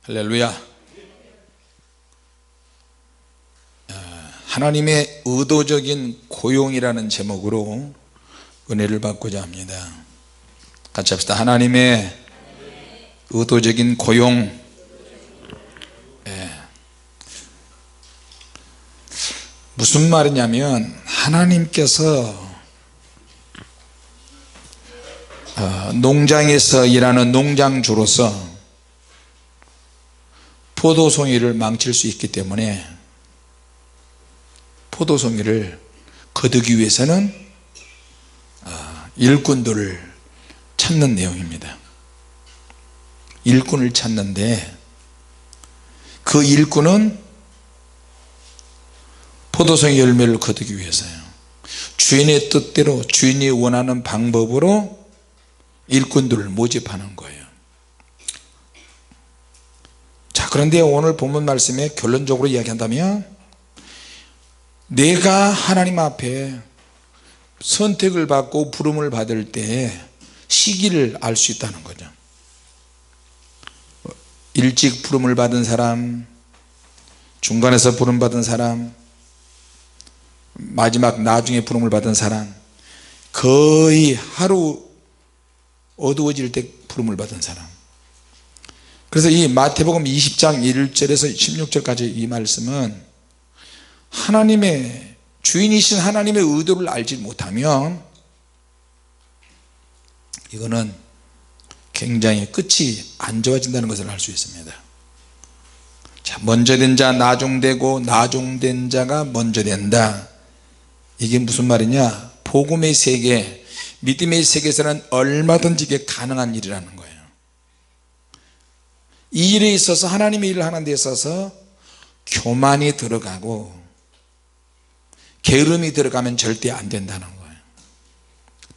할렐루야. 하나님의 의도적인 고용이라는 제목으로 은혜를 받고자 합니다. 같이 합시다. 하나님의 의도적인 고용. 무슨 말이냐면 하나님께서 농장에서 일하는 농장주로서 포도송이를 망칠 수 있기 때문에 포도송이를 거두기 위해서는 일꾼들을 찾는 내용입니다. 일꾼을 찾는데 그 일꾼은 포도송이 열매를 거두기 위해서요, 주인의 뜻대로 주인이 원하는 방법으로 일꾼들을 모집하는 거예요. 자, 그런데 오늘 본문 말씀에 결론적으로 이야기한다면 내가 하나님 앞에 선택을 받고 부름을 받을 때 시기를 알 수 있다는 거죠. 일찍 부름을 받은 사람, 중간에서 부름 받은 사람, 마지막 나중에 부름을 받은 사람, 거의 하루 어두워질 때 부름을 받은 사람. 그래서 이 마태복음 20장 1절에서 16절까지 이 말씀은 하나님의 주인이신 하나님의 의도를 알지 못하면 이거는 굉장히 끝이 안 좋아진다는 것을 알 수 있습니다. 자, 먼저 된 자 나중되고 나중된 자가 먼저 된다. 이게 무슨 말이냐? 복음의 세계, 믿음의 세계에서는 얼마든지 이게 가능한 일이라는 거예요. 이 일에 있어서, 하나님의 일을 하는 데 있어서 교만이 들어가고 게으름이 들어가면 절대 안 된다는 거예요.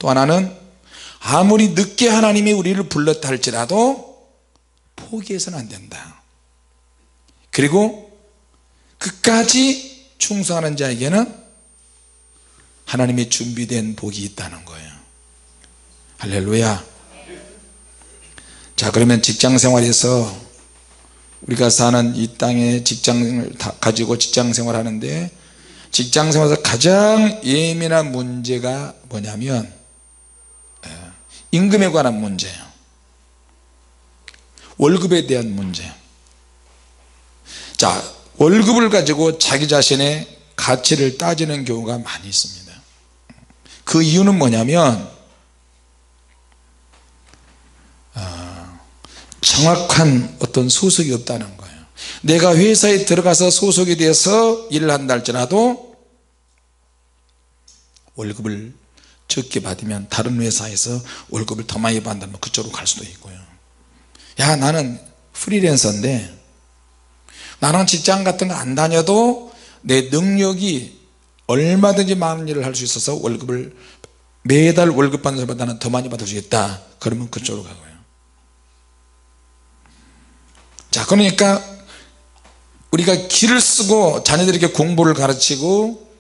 또 하나는 아무리 늦게 하나님이 우리를 불렀다 할지라도 포기해서는 안 된다. 그리고 끝까지 충성하는 자에게는 하나님이 준비된 복이 있다는 거예요. 할렐루야. 자, 그러면 직장생활에서 우리가 사는 이 땅에 직장을 가지고 직장생활 하는데, 직장생활에서 가장 예민한 문제가 뭐냐면 임금에 관한 문제예요. 월급에 대한 문제. 자, 월급을 가지고 자기 자신의 가치를 따지는 경우가 많이 있습니다. 그 이유는 뭐냐면 정확한 어떤 소속이 없다는 거예요. 내가 회사에 들어가서 소속이 돼서 일을 한다 할지라도 월급을 적게 받으면 다른 회사에서 월급을 더 많이 받는다면 그쪽으로 갈 수도 있고요. 야, 나는 프리랜서인데 나는 직장 같은 거 안 다녀도 내 능력이 얼마든지 많은 일을 할 수 있어서 월급을 매달 월급 받는 사람보다는 더 많이 받아주겠다. 그러면 그쪽으로 가고요. 자, 그러니까 우리가 기를 쓰고 자녀들에게 공부를 가르치고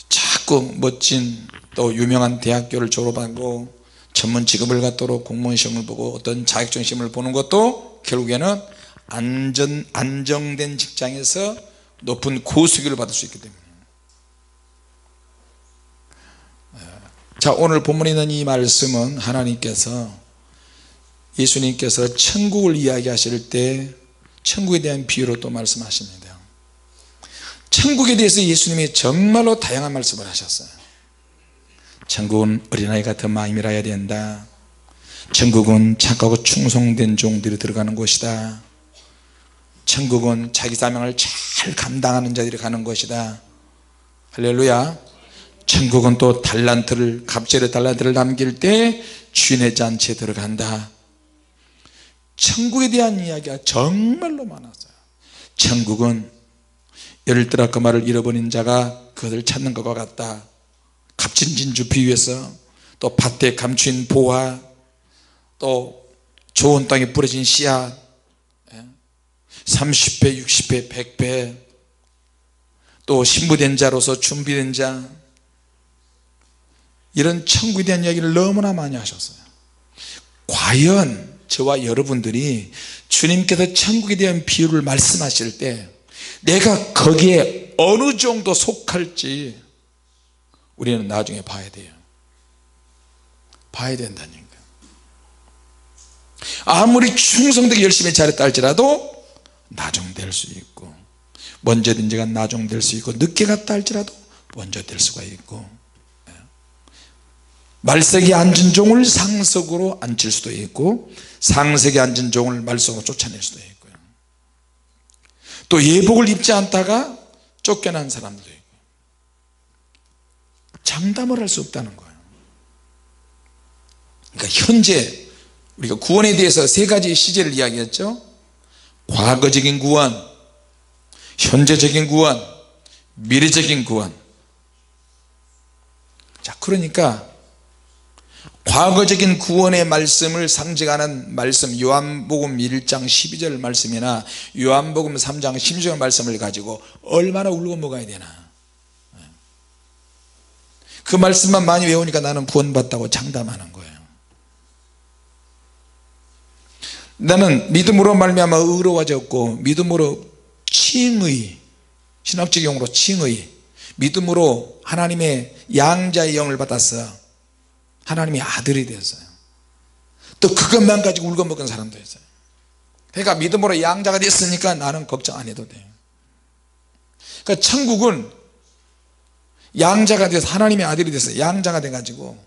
자꾸 멋진 또 유명한 대학교를 졸업하고 전문 직업을 갖도록 공무원 시험을 보고 어떤 자격증 시험을 보는 것도 결국에는 안정된 직장에서 높은 고수익을 받을 수 있기 때문에. 자, 오늘 본문에 있는 이 말씀은 하나님께서, 예수님께서 천국을 이야기하실 때 천국에 대한 비유로 또 말씀하십니다. 천국에 대해서 예수님이 정말로 다양한 말씀을 하셨어요. 천국은 어린아이 같은 마음이라 해야 된다. 천국은 착하고 충성된 종들이 들어가는 곳이다. 천국은 자기 사명을 잘 감당하는 자들이 가는 것이다. 할렐루야. 천국은 또 갑절의 달란트를 남길 때 주인의 잔치에 들어간다. 천국에 대한 이야기가 정말로 많았어요. 천국은 예를 들어 그 말을 잃어버린 자가 그것을 찾는 것과 같다. 값진 진주 비유에서 또 밭에 감추인 보화, 또 좋은 땅에 뿌려진 씨앗, 30배, 60배, 100배, 또 신부된 자로서 준비된 자, 이런 천국에 대한 이야기를 너무나 많이 하셨어요. 과연 저와 여러분들이 주님께서 천국에 대한 비유를 말씀하실 때 내가 거기에 어느 정도 속할지 우리는 나중에 봐야 돼요. 봐야 된다니까. 아무리 충성되게 열심히 잘했다 할지라도 나중될 수 있고, 먼저 된 지가 나중될 수 있고, 늦게 갔다 할지라도 먼저 될 수가 있고, 말석에 앉은 종을 상석으로 앉힐 수도 있고, 상석에 앉은 종을 말석으로 쫓아낼 수도 있고요. 또 예복을 입지 않다가 쫓겨난 사람도 있고, 장담을 할 수 없다는 거예요. 그러니까 현재 우리가 구원에 대해서 세 가지 시제를 이야기했죠. 과거적인 구원, 현재적인 구원, 미래적인 구원. 자, 그러니까 과거적인 구원의 말씀을 상징하는 말씀, 요한복음 1장 12절 말씀이나 요한복음 3장 16절 말씀을 가지고 얼마나 울고 먹어야 되나. 그 말씀만 많이 외우니까 나는 구원받다고 장담하는 거예요. 나는 믿음으로 말미암아 의로워졌고, 믿음으로 칭의, 신학적 용어로 칭의, 믿음으로 하나님의 양자의 영을 받았어 하나님의 아들이 되었어요. 또 그것만 가지고 울고 먹은 사람도 있어요. 그러니까 믿음으로 양자가 됐으니까 나는 걱정 안 해도 돼요. 그러니까 천국은 양자가 돼서 하나님의 아들이 돼서 양자가 돼가지고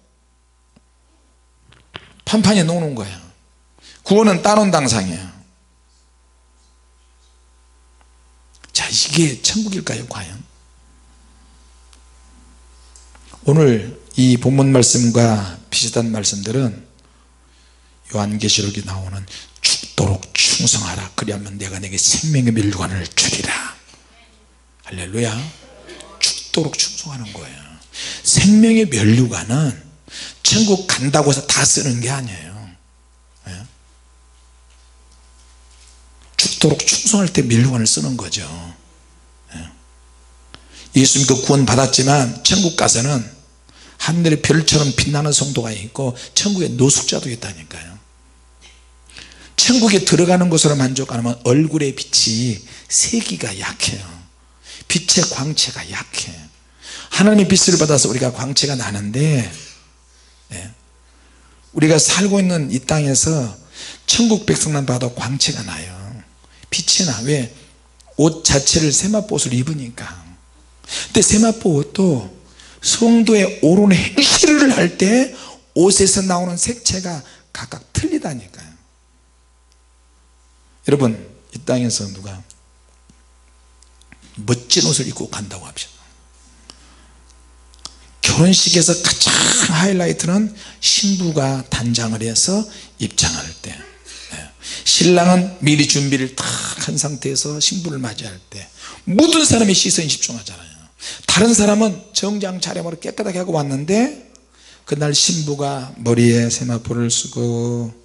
판판에 놓는 거야. 구원은 따놓은 당상이에요. 자, 이게 천국일까요 과연? 오늘 이 본문 말씀과 비슷한 말씀들은 요한계시록에 나오는 죽도록 충성하라, 그리하면 내가 내게 생명의 멸류관을 주리라. 할렐루야. 죽도록 충성하는 거예요. 생명의 멸류관은 천국 간다고 해서 다 쓰는 게 아니에요. 죽도록 충성할 때 멸류관을 쓰는 거죠. 예수 믿고 구원 받았지만 천국 가서는 하늘의 별처럼 빛나는 성도가 있고 천국에 노숙자도 있다니까요. 천국에 들어가는 것으로 만족 안 하면 얼굴의 빛이 세기가 약해요. 빛의 광채가 약해. 하나님의 빛을 받아서 우리가 광채가 나는데, 우리가 살고 있는 이 땅에서 천국 백성만 봐도 광채가 나요. 빛이 나. 왜? 옷 자체를 세마포옷을 입으니까. 근데 세마포 옷도 성도의 옳은 행실을 할 때 옷에서 나오는 색채가 각각 틀리다니까요. 여러분, 이 땅에서 누가 멋진 옷을 입고 간다고 합시다. 결혼식에서 가장 하이라이트는 신부가 단장을 해서 입장할 때, 신랑은 미리 준비를 다 한 상태에서 신부를 맞이할 때 모든 사람의 시선이 집중하잖아요. 다른 사람은 정장 차림으로 깨끗하게 하고 왔는데 그날 신부가 머리에 세마포를 쓰고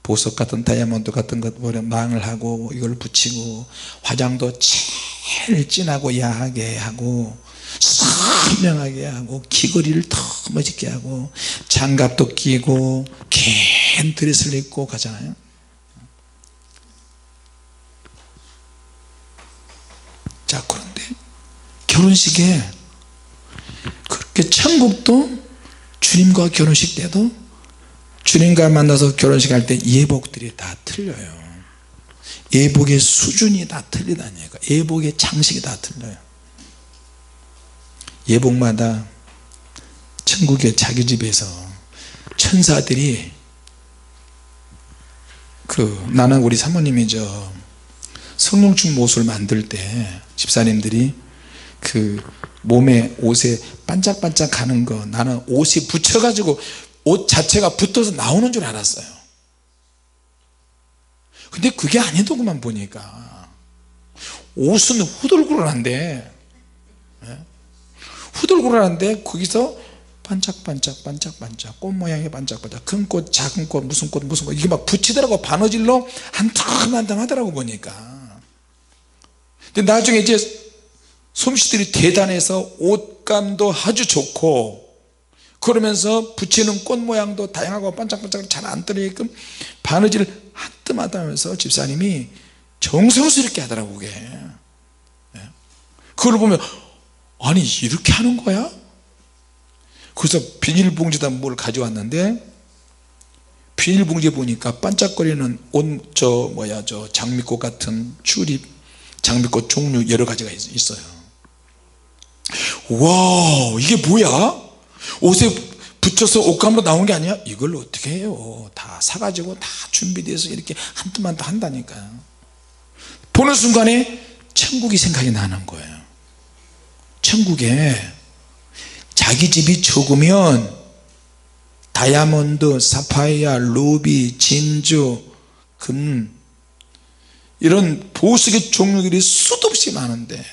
보석 같은 다이아몬드 같은 것 망을 하고 이걸 붙이고 화장도 제일 진하고 야하게 하고 선명하게 하고 귀걸이를 더 멋있게 하고 장갑도 끼고 긴 드레스를 입고 가잖아요. 자, 그런데 결혼식에 그렇게 천국도 주님과 결혼식 때도 주님과 만나서 결혼식 할 때 예복들이 다 틀려요. 예복의 수준이 다 틀리다니까. 예복의 장식이 다 틀려요. 예복마다 천국의 자기 집에서 천사들이 나는 우리 사모님이 성령충 못을 만들 때 집사님들이 몸에 옷에 반짝반짝 하는 거, 나는 옷이 붙여가지고 옷 자체가 붙어서 나오는 줄 알았어요. 근데 그게 아니더구만. 보니까 옷은 후들구른한데 거기서 반짝반짝 꽃 모양의 반짝반짝, 큰 꽃 작은 꽃 무슨 꽃 이게 막 붙이더라고. 바느질로 한 텀 한 텀 하더라고 보니까. 근데 나중에 이제 솜씨들이 대단해서 옷감도 아주 좋고 그러면서 붙이는 꽃 모양도 다양하고 반짝반짝 잘 안 떨어지게끔 바느질을 한뜸하다 하면서 집사님이 정성스럽게 하더라고 그게. 그걸 보면 아니 이렇게 하는 거야? 그래서 비닐봉지에다 뭘 가져왔는데 비닐봉지에 보니까 반짝거리는 저 장미꽃 같은 튤립 장미꽃 종류 여러 가지가 있어요. 와 이게 뭐야? 옷에 붙여서 옷감으로 나온 게 아니야? 이걸 어떻게 해요? 다 사가지고 다 준비돼서 이렇게 한두 한다니까요. 보는 순간에 천국이 생각이 나는 거예요. 천국에 자기 집이 적으면 다이아몬드, 사파이어, 루비, 진주, 금 이런 보석의 종류들이 수도 없이 많은데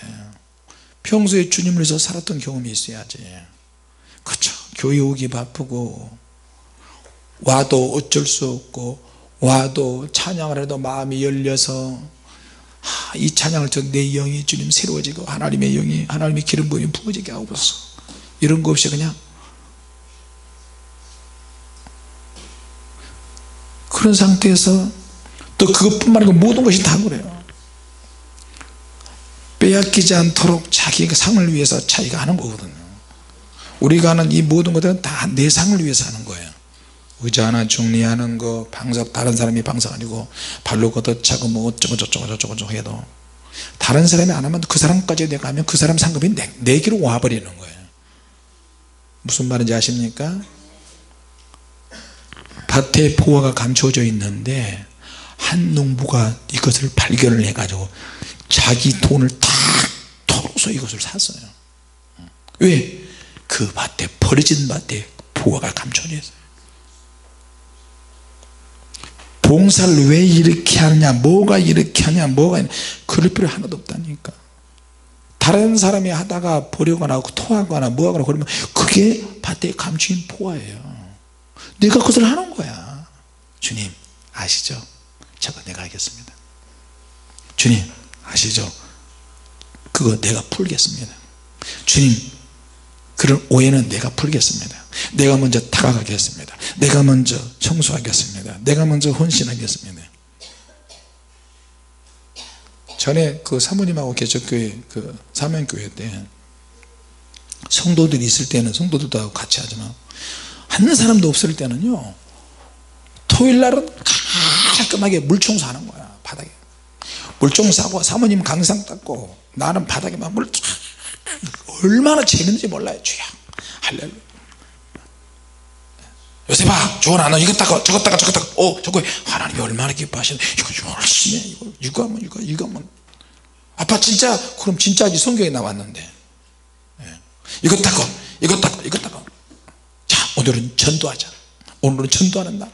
평소에 주님을 위해서 살았던 경험이 있어야지. 그렇죠. 교회 오기 바쁘고 와도 어쩔 수 없고 와도 찬양을 해도 마음이 열려서 이 찬양을 듣고 내 영이 주님 새로워지고 하나님의 영이 하나님의 기름 부음이 부어지게 하옵소서 이런 거 없이 그냥 그런 상태에서 또 그것뿐만 아니고 모든 것이 다 그래요. 빼앗기지 않도록 자기가 상을 위해서 자기가 하는 거거든요. 우리가 하는 이 모든 것들은 다 내 상을 위해서 하는 거예요. 의자 하나 정리하는 거 방석 다른 사람이 방석 아니고 발로 걷어차고 뭐 어쩌고 저쩌고 해도 다른 사람이 안 하면 그 사람까지 내가 하면 그 사람 상급이 내게로 와버리는 거예요. 무슨 말인지 아십니까? 밭에 보화가 감춰져 있는데 한 농부가 이것을 발견을 해가지고 자기 돈을 다 털어서 이것을 샀어요. 왜? 그 밭에 버려진 밭에 보화가 감춰져 있어요. 봉사를 왜 이렇게 하느냐 뭐가 이렇게 하냐 뭐가 그럴 필요 하나도 없다니까. 다른 사람이 하다가 버리거나 토하거나 뭐하거나 그러면 그게 밭에 감추인 보화예요. 내가 그것을 하는 거야. 주님 아시죠? 저거 내가 하겠습니다. 주님 아시죠? 그거 내가 풀겠습니다. 주님 그런 오해는 내가 풀겠습니다. 내가 먼저 다가가겠습니다. 내가 먼저 청소하겠습니다. 내가 먼저 헌신하겠습니다. 전에 그 사모님하고 개척교회 그 사명교회 때 성도들이 있을 때는 성도들도 같이 하지만 한 사람도 없을 때는요 토요일날은 깔끔하게 물청소하는 거야. 바닥에 물청소하고 사모님 강상 닦고 나는 바닥에 막 물 얼마나 재밌는지 몰라요. 주야 할렐루야. 요셉아 주원아 너 이거 닦아 저거 닦아 저거 닦아 저거 하나님이 얼마나 기뻐하시네. 이거 열심히 해. 이거 하면 아빠 진짜 그럼 진짜지 성경에 나왔는데 이거 닦아 이거 닦아 이거 닦아. 자 오늘은 전도하자. 오늘은 전도하는 날.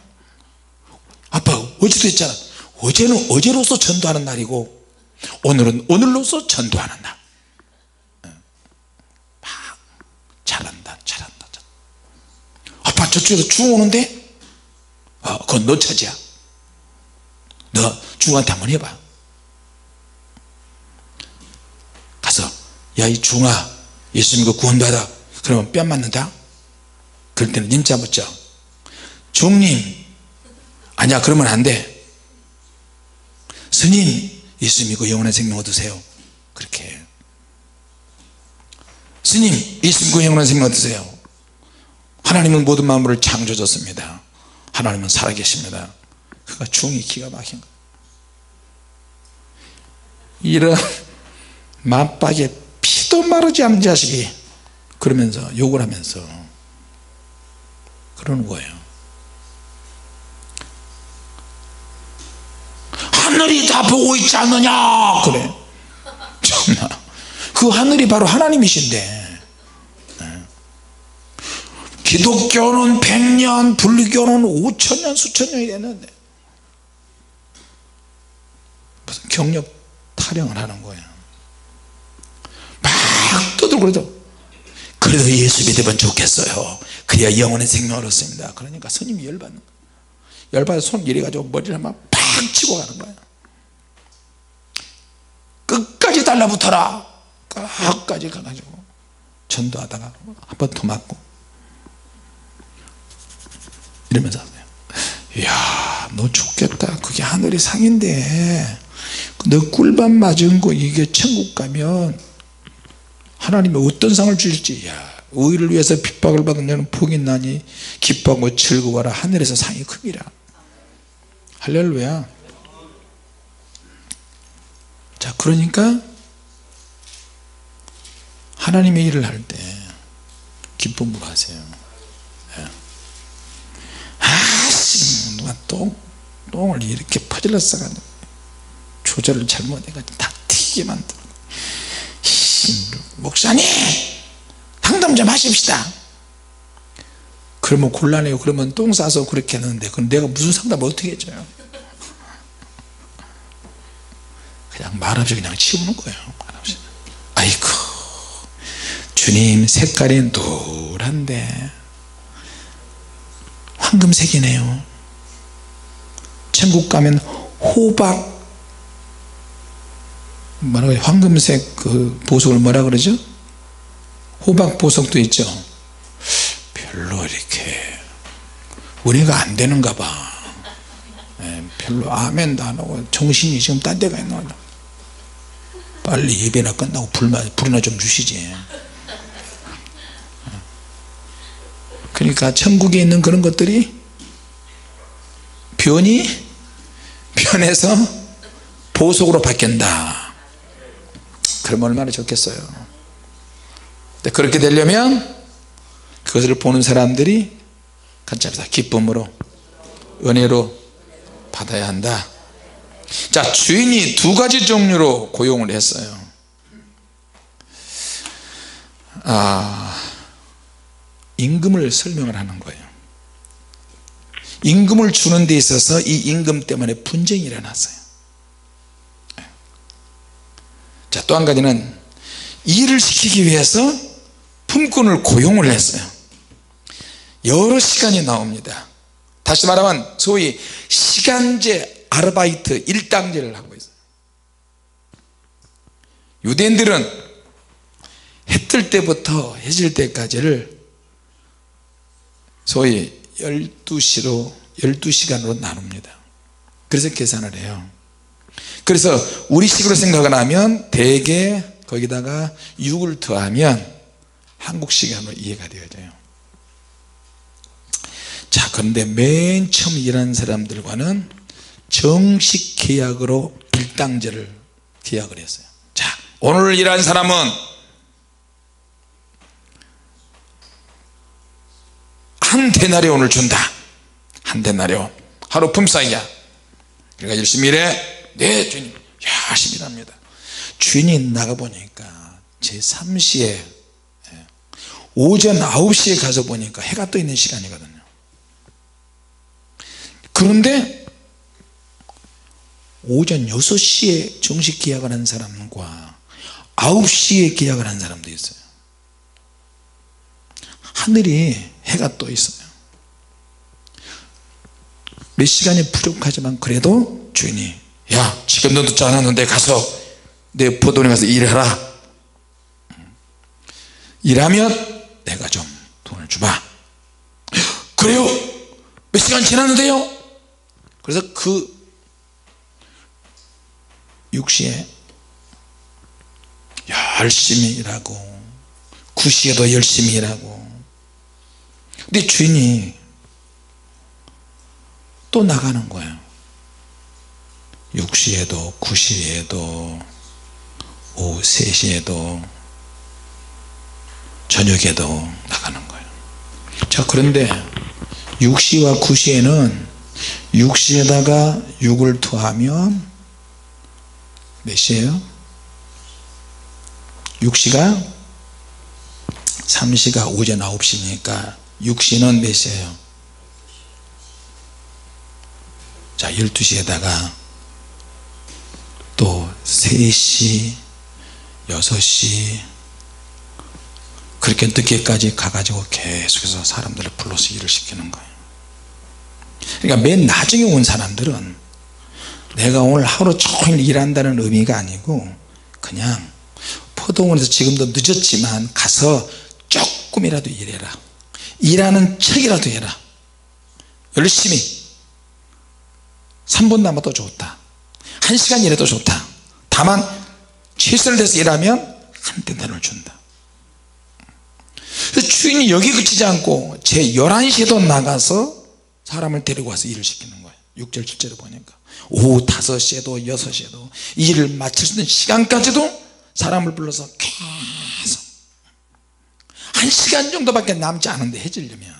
아빠 어제도 했잖아. 어제는 어제로서 전도하는 날이고 오늘은 오늘로서 전도하는 날. 막 잘한다. 아빠 저쪽에서 중 오는데 그건 너 처지야. 너 중한테 한번 해봐. 가서 야 이 중아 예수 믿고 구원받아. 그러면 뺨 맞는다. 그럴 때는 님자 묻자. 중님 아니야 그러면 안돼. 스님 예수 믿고 영원한 생명 얻으세요. 그렇게 해요. 스님 예수 믿고 영원한 생명 얻으세요. 하나님은 모든 만물을 창조하셨습니다. 하나님은 살아계십니다. 그가 중이 기가 막힌 거예요. 이런 맞박에 피도 마르지 않은 자식이 그러면서 욕을 하면서 그러는 거예요. 하늘이 다 보고 있지 않느냐 그래. 정말 그 하늘이 바로 하나님이신데 기독교는 100년 불교는 5000년 수천년이 됐는데 무슨 경력 타령을 하는 거예요. 막 떠들고 그래도 예수 믿으면 좋겠어요. 그래야 영원의 생명을 얻습니다. 그러니까 스님이 열받는 거예요. 열받아서 손 이래가지고 머리를 막 팍 치고 가는 거예요. 끝까지 달라붙어라. 끝까지 가가지고 전도하다가 한 번 더 맞고 이러면서 이야 너 죽겠다 그게 하늘의 상인데 너 꿀밤 맞은 거 이게 천국 가면 하나님이 어떤 상을 주실지 야 의를 위해서 핍박을 받은 자는 복이 있나니 기뻐하고 즐거워라 하늘에서 상이 큽니다. 할렐루야. 자 그러니까 하나님의 일을 할 때 기쁨으로 하세요. 아씨 누가 똥을 이렇게 퍼질러 싸가지고 조절을 잘못해가지고 다 튀게 만들고 목사님 상담 좀 하십시다. 그러면 곤란해요. 그러면 똥 싸서 그렇게 하는데 그럼 내가 무슨 상담을 어떻게 해줘요. 그냥 말없이 그냥 치우는 거예요. 말없이. 아이고 주님 색깔이 노란데 황금색이네요. 천국 가면 호박 뭐라고 해요? 황금색 그 보석을 뭐라 그러죠? 호박 보석도 있죠. 별로 이렇게 은혜가 안 되는가 봐. 별로 아멘도 안 하고 정신이 지금 딴 데가 있나 봐. 빨리 예배나 끝나고 불이나 좀 주시지. 그러니까 천국에 있는 그런 것들이 변해서 보석으로 바뀐다. 그러면 얼마나 좋겠어요. 근데 그렇게 되려면 그것을 보는 사람들이 같이 합시다. 기쁨으로 은혜로 받아야 한다. 자 주인이 두 가지 종류로 고용을 했어요. 임금을 설명을 하는 거예요. 임금을 주는 데 있어서 이 임금 때문에 분쟁이 일어났어요. 자, 또 한 가지는 일을 시키기 위해서 품꾼을 고용을 했어요. 여러 시간이 나옵니다. 다시 말하면 소위 시간제 아르바이트 일당제를 하고 있어요. 유대인들은 해 뜰 때부터 해질 때까지를 소위 12시간으로 나눕니다. 그래서 계산을 해요. 그래서 우리식으로 생각을 하면 대개 거기다가 6을 더하면 한국 시간으로 이해가 되어져요. 자 그런데 맨 처음 일하는 사람들과는 정식 계약으로 일당제를 계약을 했어요. 자 오늘 일한 사람은 한 데나리온을 준다. 한 데나리온 하루 품삯이야. 그러니까 열심히 일해. 네 주님 열심히 일합니다. 주인이 나가보니까 제3시에 오전 9시에 가서 보니까 해가 떠 있는 시간이거든요. 그런데 오전 6시에 정식 계약을 한 사람과 9시에 계약을 한 사람도 있어요. 하늘이 해가 떠 있어요. 몇 시간이 부족하지만 그래도 주인이 야 지금도 늦지 않았는데 가서 내 포도원에 가서 일해라. 일하면 내가 좀 돈을 주마. 그래요? 몇 시간 지났는데요? 그래서 그 6시에 열심히 일하고 9시에도 열심히 일하고 근데 주인이 또 나가는 거예요. 6시에도 9시에도 오후 3시에도 저녁에도 나가는 거예요. 자 그런데 6시와 9시에는 6시에다가 6을 더하면 몇 시예요? 6시가 3시가 오전 9시니까 6시는 몇 시예요? 자 12시에다가 또 3시 6시 그렇게 늦게까지 가가지고 계속해서 사람들을 불러서 일을 시키는 거예요. 그러니까 맨 나중에 온 사람들은 내가 오늘 하루 종일 일한다는 의미가 아니고 그냥 포도원에서 지금도 늦었지만 가서 조금이라도 일해라. 일하는 척이라도 해라. 열심히 3분 남아도 좋다, 1시간 일해도 좋다, 다만 최선을 다해서 일하면 한 대단을 준다. 그래서 주인이 여기 그치지 않고 제 11시에도 나가서 사람을 데리고 와서 일을 시키는 거예요. 6절 7절에 보니까 오후 5시에도 6시에도 이 일을 마칠 수 있는 시간까지도 사람을 불러서 계속 1시간 정도밖에 남지 않은데 해지려면,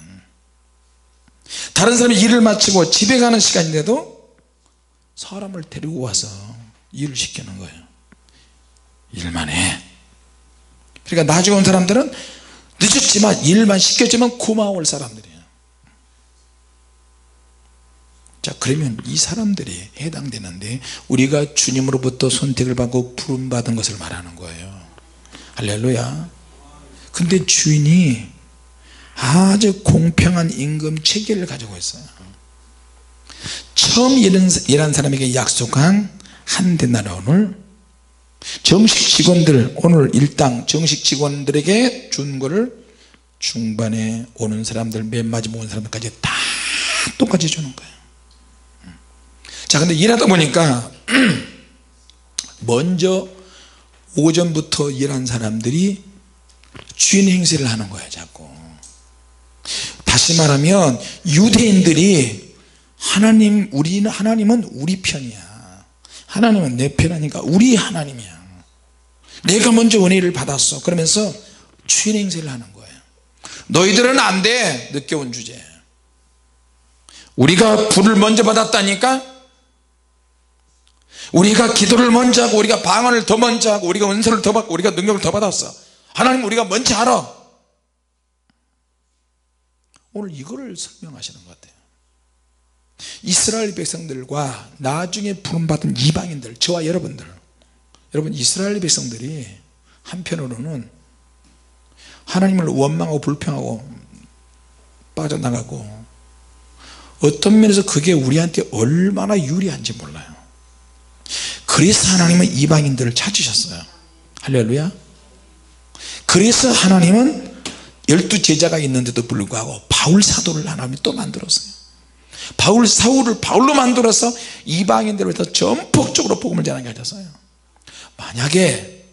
다른 사람이 일을 마치고 집에 가는 시간인데도 사람을 데리고 와서 일을 시키는 거예요. 일만 해. 그러니까 나중에 온 사람들은 늦었지만 일만 시켰지만 고마울 사람들이에요. 자, 그러면 이 사람들이 해당되는데 우리가 주님으로부터 선택을 받고 부름받은 것을 말하는 거예요. 할렐루야. 근데 주인이 아주 공평한 임금 체계를 가지고 있어요. 처음 일한 사람에게 약속한 한 데나리온을 정식 직원들, 오늘 일당 정식 직원들에게 준 거를 중반에 오는 사람들, 맨 마지막에 오는 사람들까지 다 똑같이 주는 거예요. 자, 근데 일하다 보니까 먼저 오전부터 일한 사람들이 주인 행세를 하는 거예요. 자꾸. 다시 말하면 유대인들이 하나님은 우리 편이야, 하나님은 내 편이니까 우리 하나님이야, 내가 먼저 은혜를 받았어, 그러면서 주인 행세를 하는 거예요. 너희들은 안 돼. 늦게 온 주제, 우리가 불을 먼저 받았다니까, 우리가 기도를 먼저 하고, 우리가 방언을 더 먼저 하고, 우리가 은사를 더 받고, 우리가 능력을 더 받았어, 하나님 우리가 먼저 알아. 오늘 이거를 설명하시는 것 같아요. 이스라엘 백성들과 나중에 부름받은 이방인들, 저와 여러분들, 여러분, 이스라엘 백성들이 한편으로는 하나님을 원망하고 불평하고 빠져나가고, 어떤 면에서 그게 우리한테 얼마나 유리한지 몰라요. 그래서 하나님은 이방인들을 찾으셨어요. 할렐루야. 그래서 하나님은 12제자가 있는데도 불구하고 바울 사도를 하나님이 또 만들었어요. 사울을 바울로 만들어서 이방인들을 위해서 전폭적으로 복음을 전하게 하셨어요. 만약에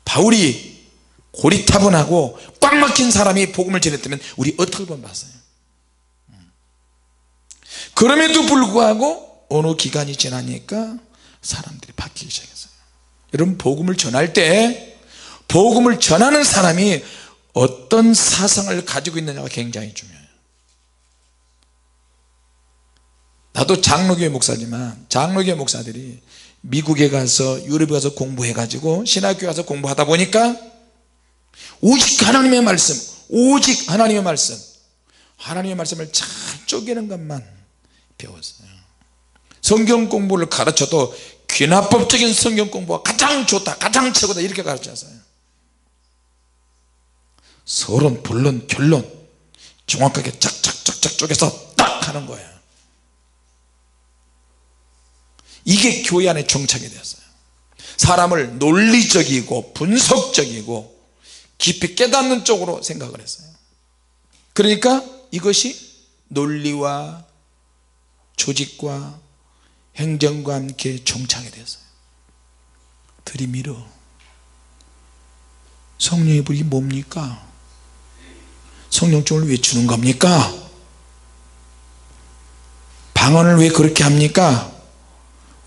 바울이 고리타분하고 꽉 막힌 사람이 복음을 전했다면 우리 어떻게 본봤어요. 그럼에도 불구하고 어느 기간이 지나니까 사람들이 바뀌기 시작했어요. 여러분, 복음을 전할 때 복음을 전하는 사람이 어떤 사상을 가지고 있느냐가 굉장히 중요해요. 나도 장로교회 목사지만 장로교회 목사들이 미국에 가서, 유럽에 가서 공부해 가지고 신학교에 가서 공부하다 보니까 오직 하나님의 말씀, 오직 하나님의 말씀, 하나님의 말씀을 잘 쪼개는 것만 배웠어요. 성경 공부를 가르쳐도 귀납법적인 성경 공부가 가장 좋다, 가장 최고다, 이렇게 가르쳤어요. 서론, 본론, 결론 정확하게 짝짝짝짝 쪼개서 딱 하는 거예요. 이게 교회 안에 정착이 되었어요. 사람을 논리적이고 분석적이고 깊이 깨닫는 쪽으로 생각을 했어요. 그러니까 이것이 논리와 조직과 행정과 함께 정착이 되었어요. 들이밀어. 성령의 불이 뭡니까? 성령증을 왜 주는 겁니까? 방언을 왜 그렇게 합니까?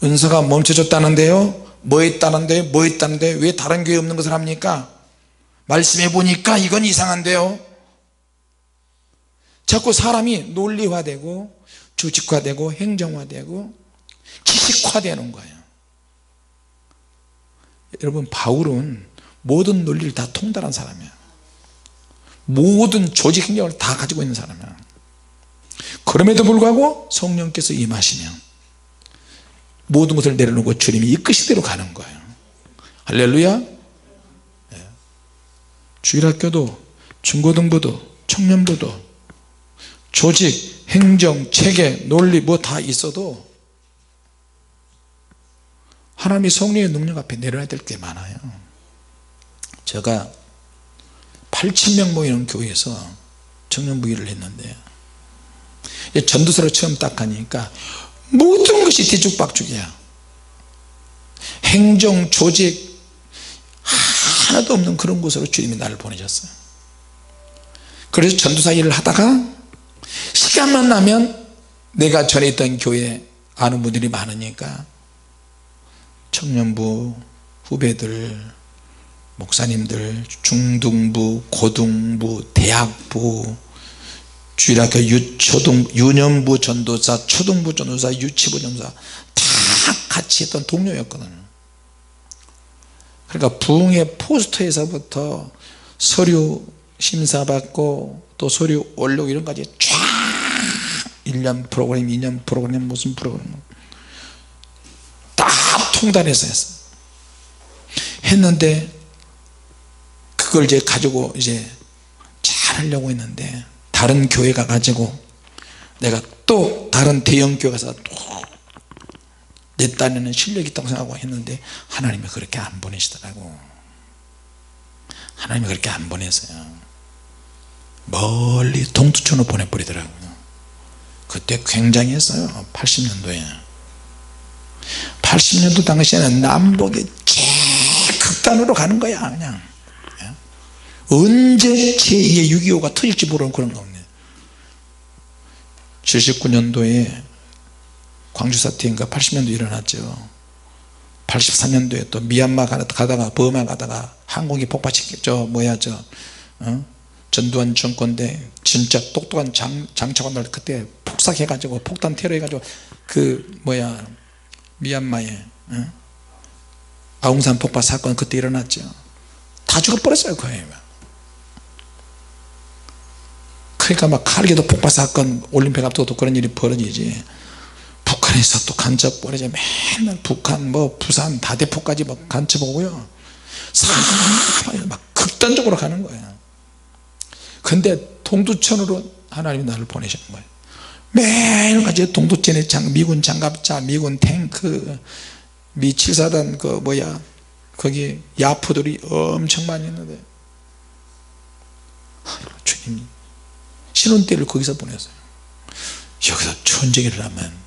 은사가 멈춰졌다는데요, 뭐 했다는데요, 뭐 했다는데 왜 다른 교회 없는 것을 합니까? 말씀해 보니까 이건 이상한데요. 자꾸 사람이 논리화되고 조직화되고 행정화되고 지식화되는 거예요. 여러분, 바울은 모든 논리를 다 통달한 사람이야. 모든 조직 행정을 다 가지고 있는 사람이야. 그럼에도 불구하고 성령께서 임하시면 모든 것을 내려놓고 주님이 이끄신 대로 가는 거예요. 할렐루야. 주일학교도 중고등부도 청년부도 조직, 행정, 체계, 논리 뭐 다 있어도 하나님의 성령의 능력 앞에 내려놔야 될 게 많아요. 제가 8,000명 모이는 교회에서 청년부 일을 했는데 전도사로 처음 딱 가니까 모든 것이 뒤죽박죽이야. 행정 조직 하나도 없는 그런 곳으로 주님이 나를 보내셨어요. 그래서 전도사 일을 하다가 시간만 나면 내가 전에 있던 교회 아는 분들이 많으니까 청년부 후배들, 목사님들, 중등부, 고등부, 대학부, 주일학교 유년부 전도사, 초등부 전도사, 유치부 전도사 다 같이 했던 동료였거든요. 그러니까 부흥의 포스터에서부터 서류 심사받고 또 서류 올리고 이런 까지 쫙 1년 프로그램 2년 프로그램 무슨 프로그램 다 통달해서 했는데 그걸 이제 가지고 이제 잘 하려고 했는데 다른 교회 가가지고 내가 또 다른 대형 교회 가서 또 내 딴에는 실력이 있다고 생각하고 했는데 하나님이 그렇게 안 보내시더라고. 하나님이 그렇게 안 보내서요 멀리 동두천으로 보내버리더라고요. 그때 굉장했어요. 80년도에 80년도 당시에는 남북이 제극단으로 가는 거야. 그냥 언제 제2의 6.25가 터질지 모르는 그런 거 없네. 79년도에 광주 사태인가 80년도 일어났죠. 83년도에 또 미얀마 가다가 버마 가다가 항공기 폭파시켰죠. 전두환 정권 때 진짜 똑똑한 장차관들 그때 폭삭해가지고 폭탄 테러 해가지고 미얀마에 아웅산 폭파 사건 그때 일어났죠. 다 죽어버렸어요 거의. 그러니까 막 칼기도 폭파 사건 올림픽 앞두고 그런 일이 벌어지지. 북한에서 또 간첩 보내지 맨날 북한 부산 다대포까지 막 간첩 오고요. 막 극단적으로 가는 거예요. 근데 동두천으로 하나님이 나를 보내시는 거예요. 매일같이 동두천에 미군 장갑차 미군 탱크 미 7사단 거기 야포들이 엄청 많이 있는데 주님 신혼때를 거기서 보냈어요. 여기서 전쟁을 하면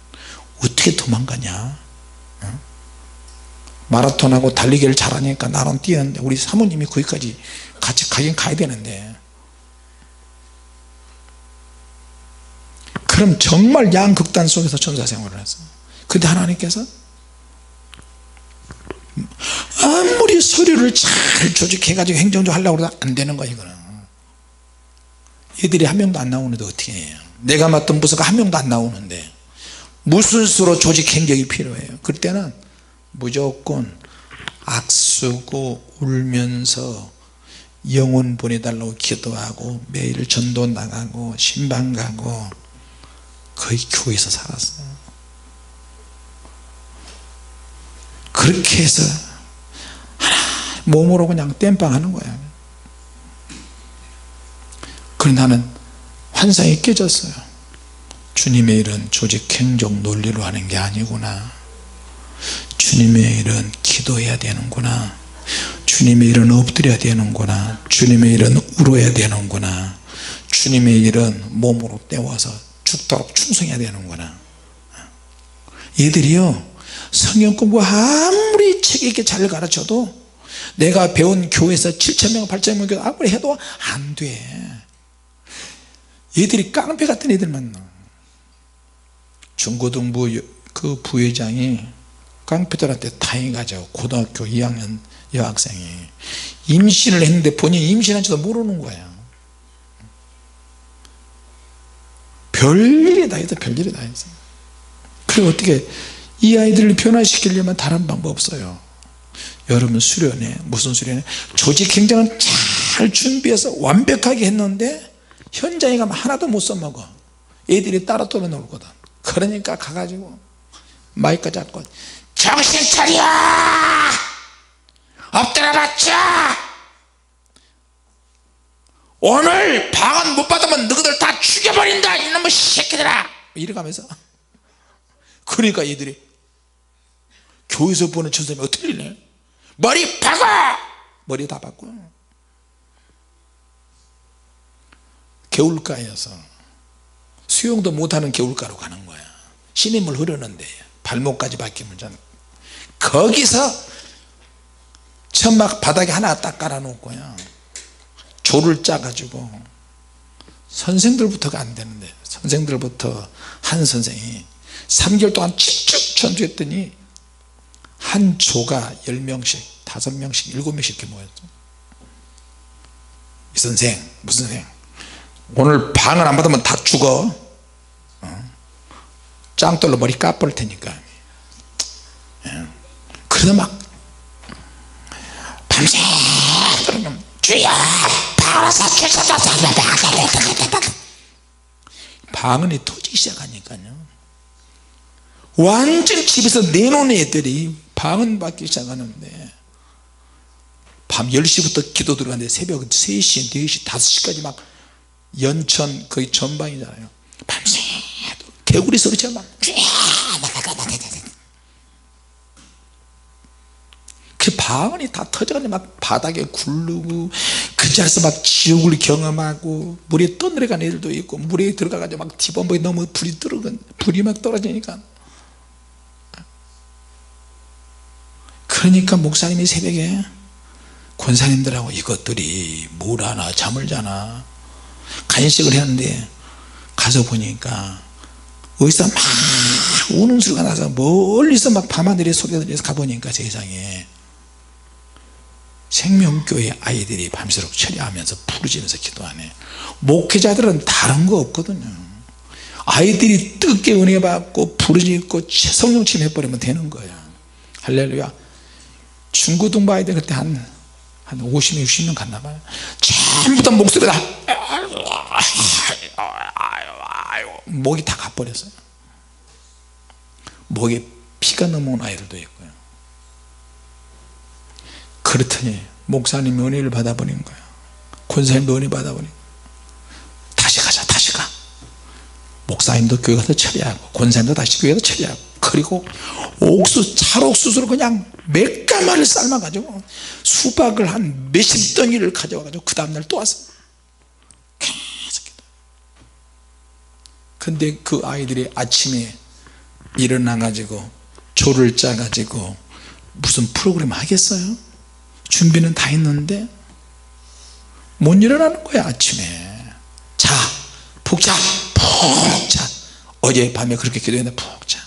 어떻게 도망가냐. 마라톤하고 달리기를 잘하니까 나랑 뛰었는데 우리 사모님이 거기까지 같이 가긴 가야 되는데 그럼 정말 양극단 속에서 전사 생활을 했어요. 근데 하나님께서 아무리 서류를 잘 조직해 가지고 행정조 하려고 해도 안 되는 거야. 이거는 얘들이 한 명도 안 나오는데 어떻게 해요. 내가 맡은 부서가 한 명도 안 나오는데 무슨 수로 조직 행정이 필요해요. 그때는 무조건 악수고 울면서 영혼 보내달라고 기도하고 매일 전도 나가고 신방 가고 거의 교회에서 살았어요. 그렇게 해서 몸으로 그냥 땜빵하는 거야. 그런데 나는 환상이 깨졌어요. 주님의 일은 조직 행정 논리로 하는 게 아니구나. 주님의 일은 기도해야 되는구나. 주님의 일은 엎드려야 되는구나. 주님의 일은 울어야 되는구나. 주님의 일은 몸으로 때워서 죽도록 충성해야 되는구나. 얘들이요 성경 공부 아무리 책 있게 잘 가르쳐도 내가 배운 교회에서 7,000명 8,000명 아무리 해도 안 돼. 얘들이 깡패 같은 애들만 나와. 중고등부 그 부회장이 깡패들한테 다행가지고 고등학교 2학년 여학생이 임신을 했는데 본인이 임신한지도 모르는 거야. 별일이 다 해서 별일이 다 해서. 그리고 어떻게 이 아이들을 변화시키려면 다른 방법 없어요. 여러분 수련회 무슨 수련회 조직 행정은 잘 준비해서 완벽하게 했는데 현장에 가면 하나도 못 써먹어. 애들이 따라 떠나 놀거든. 그러니까 가가지고 마이크 잡고 정신 차려 엎드려 받자 오늘 방언 못 받으면 너희들 다 죽여버린다 이놈의 새끼들아 이래가면서 그러니까 얘들이 교회에서 보는 천사님이 어떻게 들리네. 머리 박아 머리 다 박고 겨울가에서 수영도 못하는 개울가로 가는 거야. 시냇물 흐르는데 발목까지 박히면 전 거기서 천막 바닥에 하나 딱 깔아놓고요 조를 짜가지고 선생들부터가 안 되는데 선생들부터 한 선생이 3개월 동안 직접 전수했더니 한 조가 10명씩 5명씩 7명씩 이렇게 모였어. 이 선생 무슨 선생 오늘 방을 안 받으면 다 죽어. 짱돌로 머리 까버릴 테니까. 그러다 막 밤새 주여 방언이 터지기 시작하니까요 완전 집에서 내놓은 애들이 방언 받기 시작하는데 밤 10시부터 기도 들어가는데 새벽 3시 4시 5시까지 막 연천 거의 전방이잖아요. 밤새 개구리 소리처럼 막 그 방언이 다 터져가지고 막 바닥에 굴르고 그 자리에서 막 지옥을 경험하고 물에 떠내려간 애들도 있고 물에 들어가가지고 막 뒤범벅이 너무 불이 막 떨어지니까 그러니까 목사님이 새벽에 권사님들하고 이것들이 뭘 하나 잠을 자나 간식을 했는데 가서 보니까 어디서 막 우는 소리가 나서 멀리서 막 밤하늘에 소리가 들려서 가보니까 세상에 생명교회 아이들이 밤새도록 철야하면서 부르짖으면서 기도하네. 목회자들은 다른 거 없거든요. 아이들이 뜨겁게 은혜 받고 부르짖고 성령 침해버리면 되는 거야. 할렐루야. 중고등부 아이들 그때 한 50명 60명 갔나 봐요. 전부 다 목소리가 목이 다 가버렸어요. 목에 피가 넘어온 아이들도 있고요. 그렇더니 목사님이 은혜를 받아버린 거야. 권사님도 은혜 받아버린 거야. 다시 가자 다시 가. 목사님도 교회 가서 처리하고 권사님도 다시 교회 가서 처리하고 그리고 찰옥수수로 그냥 몇 가마를 삶아가지고 수박을 한 몇십 덩이를 가져와가지고 그 다음날 또 왔어. 계속 기도. 근데 그 아이들이 아침에 일어나가지고 조를 짜가지고 무슨 프로그램 하겠어요? 준비는 다 했는데 못 일어나는 거야. 아침에 자 푹 자 푹 자. 어제 밤에 그렇게 기도했는데 푹 자.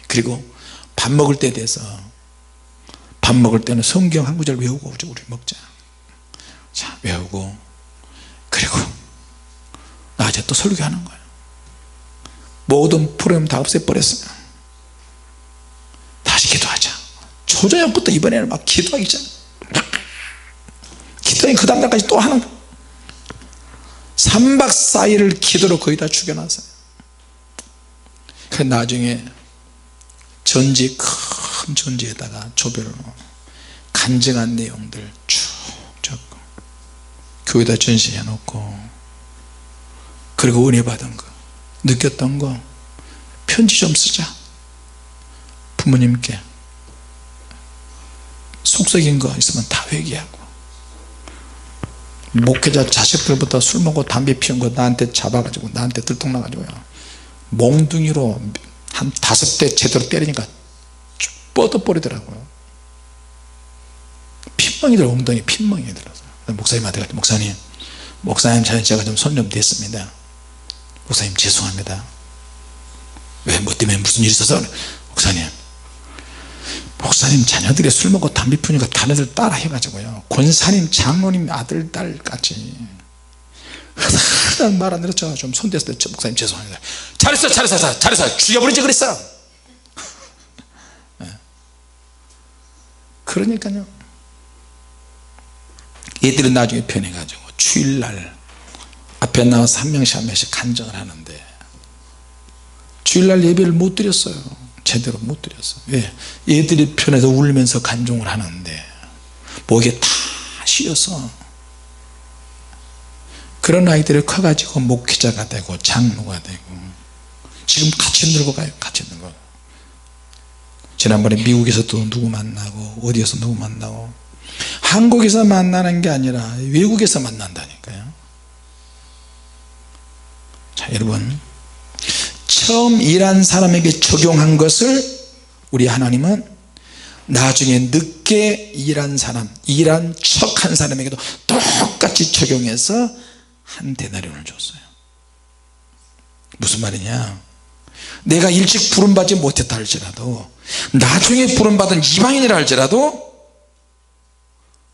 그리고 밥 먹을 때 돼서 밥 먹을 때는 성경 한 구절 외우고 우리 먹자. 자 외우고 그리고 낮에 또 설교하는 거예요. 모든 프로그램 다 없애버렸어요. 다시 기도하자. 초저녁부터 이번에는 막 기도하기 시작. 기도하니 그 다음날까지 또 하는 거예요. 3박 4일을 기도로 거의 다 죽여놨어요. 그 나중에 전지 큰 전지에다가 조별로 간증한 내용들 쭉 적고 교회에다 전시해 놓고 그리고 은혜 받은 거 느꼈던 거 편지 좀 쓰자. 부모님께 속썩인 거 있으면 다 회개하고 목회자 자식들부터 술 먹고 담배 피운 거 나한테 잡아가지고 나한테 들통나가지고요 몽둥이로 한 5대 제대로 때리니까 쭉 뻗어버리더라고요. 핏멍이 들어 엉덩이에 핏멍이 들어서 목사님한테 갔더니 목사님 제가 좀 손 좀 댔습니다. 목사님 죄송합니다. 왜 뭐 때문에 무슨 일이 있어서? 목사님 자녀들이 술 먹고 담배 피우니까 다른 애들 따라 해가지고요 권사님 장로님 아들 딸같이 말 안 들었죠. 좀 손댔을 때 목사님 죄송합니다. 잘했어 죽여버리지 그랬어. 그러니까요 얘들은 나중에 변해가지고 주일날 앞에 나와서 한 명씩 간증을 하는데 주일날 예배를 못 드렸어요. 제대로 못 드렸어요. 왜? 얘들이 편해서 울면서 간증을 하는데 목에 다 쉬어서 그런 아이들이 커가지고 목회자가 되고 장로가 되고 지금 같이 늙어 가요. 같이 늙어. 지난번에 미국에서도 누구 만나고 어디에서 누구 만나고 한국에서 만나는 게 아니라 외국에서 만난다니까요. 자, 여러분 처음 일한 사람에게 적용한 것을 우리 하나님은 나중에 늦게 일한 사람, 일한 척한 사람에게도 똑같이 적용해서 한 데나리온을 줬어요. 무슨 말이냐, 내가 일찍 부름받지 못했다 할지라도 나중에 부름받은 이방인이라 할지라도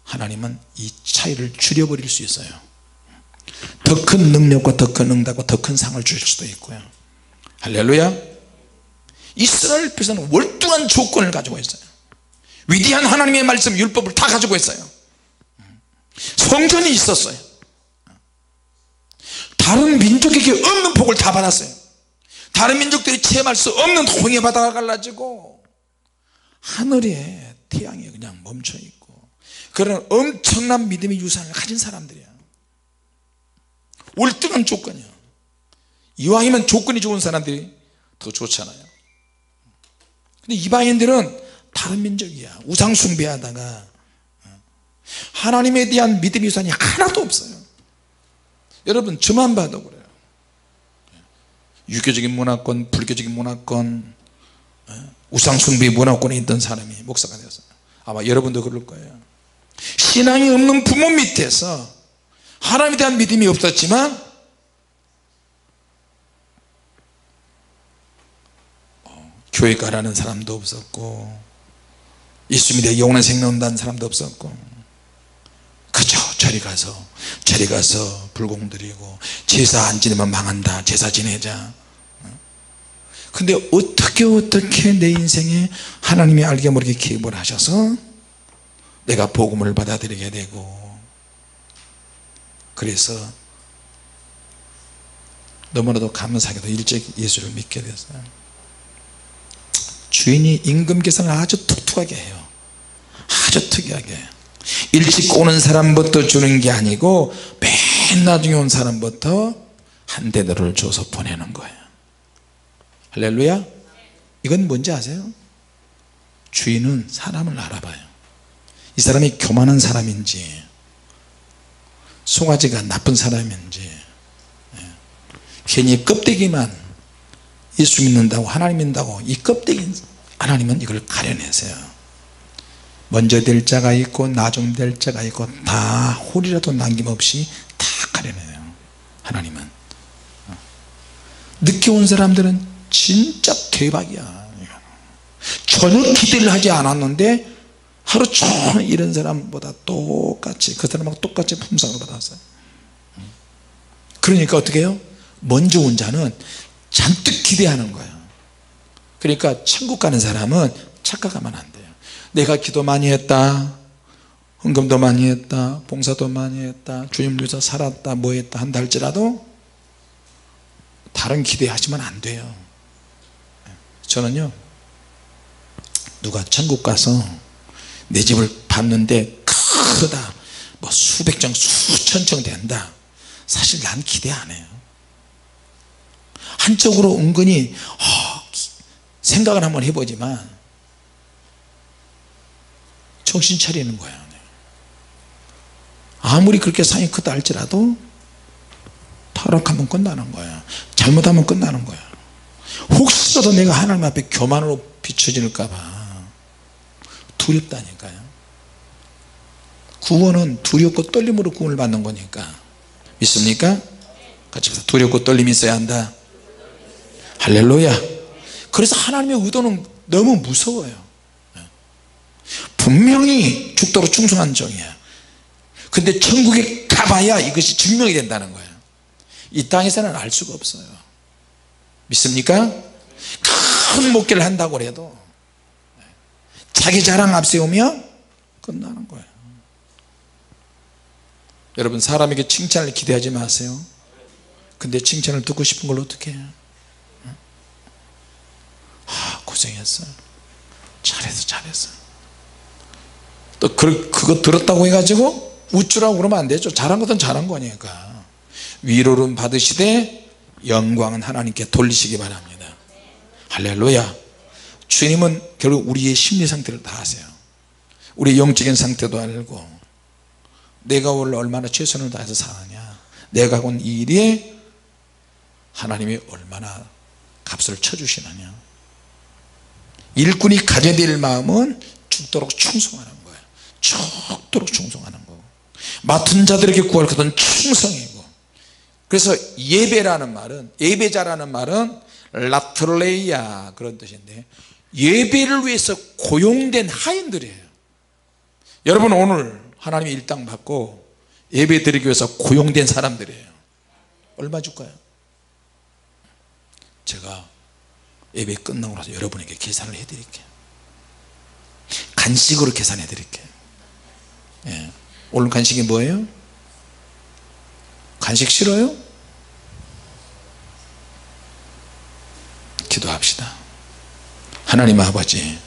하나님은 이 차이를 줄여버릴 수 있어요. 더 큰 능력과 더 큰 응답과 더 큰 상을 주실 수도 있고요. 할렐루야. 이스라엘 백성은 월등한 조건을 가지고 있어요. 위대한 하나님의 말씀 율법을 다 가지고 있어요. 성전이 있었어요. 다른 민족에게 없는 복을 다 받았어요. 다른 민족들이 체험할 수 없는 홍해 바다가 갈라지고 하늘에 태양이 그냥 멈춰 있고 그런 엄청난 믿음의 유산을 가진 사람들이야. 월등한 조건이야. 이왕이면 조건이 좋은 사람들이 더 좋잖아요. 근데 이방인들은 다른 민족이야. 우상 숭배하다가 하나님에 대한 믿음의 유산이 하나도 없어요. 여러분 저만 봐도 그래요. 유교적인 문화권, 불교적인 문화권, 우상 숭배 문화권에 있던 사람이 목사가 되었어요. 아마 여러분도 그럴 거예요. 신앙이 없는 부모 밑에서 하나님에 대한 믿음이 없었지만 교회 가라는 사람도 없었고 예수 믿어 영원한 생명 온다는 사람도 없었고 그저 저리 가서 불공 드리고 제사 안 지내면 망한다, 제사 지내자. 근데 어떻게 내 인생에 하나님이 알게 모르게 개입을 하셔서 내가 복음을 받아들이게 되고 그래서 너무나도 감사하게도 일찍 예수를 믿게 됐어요. 주인이 임금 계산을 아주 툭툭하게 해요. 아주 특이하게 일찍 오는 사람부터 주는 게 아니고 맨 나중에 온 사람부터 한 대들을 줘서 보내는 거예요. 할렐루야. 이건 뭔지 아세요? 주인은 사람을 알아봐요. 이 사람이 교만한 사람인지 송아지가 나쁜 사람인지 괜히 껍데기만 예수 믿는다고 하나님 믿는다고 이 껍데기 하나님은 이걸 가려내세요. 먼저 될 자가 있고 나중 될 자가 있고 다 홀이라도 남김없이 다 가려내요. 하나님은 늦게 온 사람들은 진짜 대박이야. 전혀 기대를 하지 않았는데 하루 종일 이런 사람보다 똑같이 그 사람하고 똑같이 품상을 받았어요. 그러니까 어떻게 해요? 먼저 온 자는 잔뜩 기대하는 거예요. 그러니까 천국 가는 사람은 착각하면 안 돼요. 내가 기도 많이 했다, 헌금도 많이 했다, 봉사도 많이 했다, 주님 위해서 살았다, 뭐 했다 한다 할지라도 다른 기대하시면 안 돼요. 저는요 누가 천국 가서 내 집을 봤는데 크다, 뭐 수백 정 수천 정 된다, 사실 난 기대 안 해요. 한쪽으로 은근히 생각을 한번 해보지만 정신 차리는 거야. 아무리 그렇게 상이 크다 할지라도 타락하면 끝나는 거야. 잘못하면 끝나는 거야. 혹시라도 내가 하나님 앞에 교만으로 비춰질까 봐 두렵다니까요. 구원은 두렵고 떨림으로 구원을 받는 거니까. 믿습니까? 같이 해서 두렵고 떨림이 있어야 한다. 할렐루야. 그래서 하나님의 의도는 너무 무서워요. 분명히 죽도록 충성한 종이야. 근데 천국에 가봐야 이것이 증명이 된다는 거예요. 이 땅에서는 알 수가 없어요. 믿습니까? 큰 목회를 한다고 해도 자기 자랑 앞세우며 끝나는 거예요. 여러분 사람에게 칭찬을 기대하지 마세요. 근데 칭찬을 듣고 싶은 걸 어떻게 해요? 고생했어, 잘했어. 또 그거 들었다고 해가지고 우쭐하고 그러면 안 되죠. 잘한 것은 잘한 거니까. 위로는 받으시되 영광은 하나님께 돌리시기 바랍니다. 할렐루야. 주님은 결국 우리의 심리 상태를 다 아세요. 우리의 영적인 상태도 알고 내가 원래 얼마나 최선을 다해서 사느냐, 내가 하고 있는 이 일이 하나님이 얼마나 값을 쳐주시느냐. 일꾼이 가져야 될 마음은 죽도록 충성하는 거예요. 죽도록 충성하는 거고, 맡은 자들에게 구할 것은 충성이고. 그래서 예배라는 말은, 예배자라는 말은 라트레이아 그런 뜻인데, 예배를 위해서 고용된 하인들이에요. 여러분 오늘 하나님의 일당 받고 예배 드리기 위해서 고용된 사람들이에요. 얼마 줄까요? 제가 예배 끝나고 나서 여러분에게 계산을 해 드릴게요. 간식으로 계산해 드릴게요. 예. 오늘 간식이 뭐예요? 간식 싫어요? 기도합시다. 하나님 아버지,